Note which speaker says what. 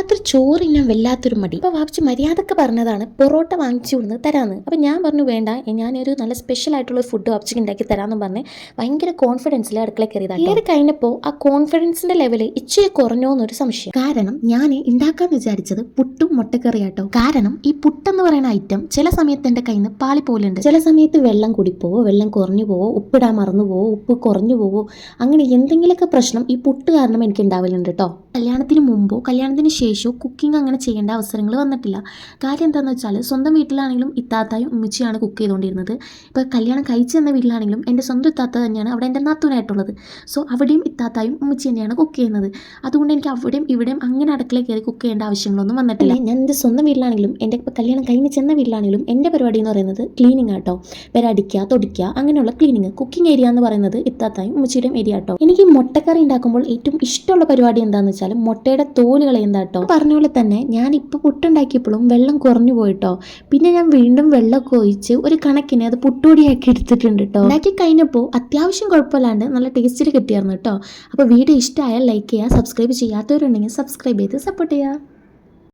Speaker 1: രാത്രി ചോറ് ഞാൻ വല്ലാത്തൊരു മടി. അപ്പോൾ വാപ്പിച്ച് മര്യാദക്ക് പറഞ്ഞതാണ് പൊറോട്ട വാങ്ങിച്ചു കൊടുന്ന് തരാമെന്ന്. അപ്പോൾ ഞാൻ പറഞ്ഞു വേണ്ട, ഞാനൊരു നല്ല സ്പെഷ്യൽ ആയിട്ടുള്ള ഫുഡ് വാപ്പിച്ചിക്ക് ഉണ്ടാക്കി തരാമെന്ന് പറഞ്ഞ് ഭയങ്കര കോൺഫിഡൻസിൽ അടുക്കള കയറിയതാണ്. കയറി കഴിഞ്ഞപ്പോൾ ആ കോൺഫിഡൻസിന്റെ ലെവൽ ഇച്ചിരി കുറഞ്ഞോ എന്നൊരു സംശയം. കാരണം ഞാൻ ഉണ്ടാക്കാന്ന് വിചാരിച്ചത് പുട്ടും മുട്ടക്കറിയാട്ടോ. കാരണം ഈ പുട്ടെന്ന് പറയുന്ന ഐറ്റം ചില സമയത്ത് എൻ്റെ കയ്യിൽ നിന്ന് പാളി പോലുണ്ട്. ചില സമയത്ത് വെള്ളം കൂടിപ്പോവോ, വെള്ളം കുറഞ്ഞു പോവോ, ഉപ്പിടാൻ മറന്നു പോവോ, ഉപ്പ് കുറഞ്ഞു പോവോ, അങ്ങനെ എന്തെങ്കിലുമൊക്കെ പ്രശ്നം ഈ പുട്ട് കാരണം എനിക്ക് ഉണ്ടാവലുണ്ട് കേട്ടോ. കല്യാണത്തിന് മുമ്പോ കല്യാണത്തിന് ശേഷമോ കുക്കിംഗ് അങ്ങനെ ചെയ്യേണ്ട അവസരങ്ങൾ വന്നിട്ടില്ല. കാര്യം എന്താണെന്ന് വെച്ചാൽ സ്വന്തം വീട്ടിലാണെങ്കിലും ഇത്താത്തായും ഉമ്മച്ചിയാണ് കുക്ക് ചെയ്തുകൊണ്ടിരുന്നത്. ഇപ്പോൾ കല്യാണം കഴിച്ചു തന്ന വീട്ടിലാണെങ്കിലും എൻ്റെ സ്വന്തം ഇത്താത്ത തന്നെയാണ് അവിടെ എൻ്റെ നാത്തൂനായിട്ടുള്ളത്. സോ അവിടെയും ഇത്താത്തായും ഉമ്മച്ചി തന്നെയാണ് കുക്ക് ചെയ്യുന്നത്. അതുകൊണ്ട് എനിക്ക് അവിടെയും ഇവിടെയും അങ്ങനെ അടുക്കളയിൽ കയറി കുക്ക് ചെയ്യേണ്ട ആവശ്യങ്ങളൊന്നും വന്നിട്ടില്ല. ഞാൻ എൻ്റെ സ്വന്തം വീട്ടിലാണെങ്കിലും എൻ്റെ കല്യാണം കഴിഞ്ഞ് ചെന്ന വീട്ടിലാണെങ്കിലും എൻ്റെ പരിപാടി എന്ന് പറയുന്നത് ക്ലീനിങ് ആട്ടോ. പെരടിക്കുക, തൊടിക്കുക, അങ്ങനെയുള്ള ക്ലീനിങ്. കുക്കിംഗ് ഏരിയ എന്ന് പറയുന്നത് ഇത്താത്തായും ഉമ്മച്ചിയുടെയും ഏരിയ ആട്ടോ. എനിക്ക് മുട്ടക്കറി ഉണ്ടാക്കുമ്പോൾ ഏറ്റവും ഇഷ്ടമുള്ള പരിപാടി എന്താണെന്ന് വെച്ചാൽ മുട്ടയുടെ തോല് കളയുന്നതാട്ടോ. പറഞ്ഞ പോലെ തന്നെ ഞാനിപ്പോൾ പുട്ടുണ്ടാക്കിയപ്പോഴും വെള്ളം കുറഞ്ഞു പോയിട്ടോ. പിന്നെ ഞാൻ വീണ്ടും വെള്ളമൊക്കെ ഒഴിച്ച് ഒരു കണക്കിന് അത് പുട്ടുപൊടിയാക്കി എടുത്തിട്ടുണ്ട് കേട്ടോ. ഉണ്ടാക്കി കഴിഞ്ഞപ്പോൾ അത്യാവശ്യം കുഴപ്പമില്ലാണ്ട് നല്ല ടേസ്റ്റിൽ കിട്ടിയായിരുന്നു കേട്ടോ. അപ്പോൾ വീഡിയോ ഇഷ്ടമായാൽ ലൈക്ക് ചെയ്യുക, സബ്സ്ക്രൈബ് ചെയ്യാത്തവരുണ്ടെങ്കിൽ സബ്സ്ക്രൈബ് ചെയ്ത് സപ്പോർട്ട് ചെയ്യുക.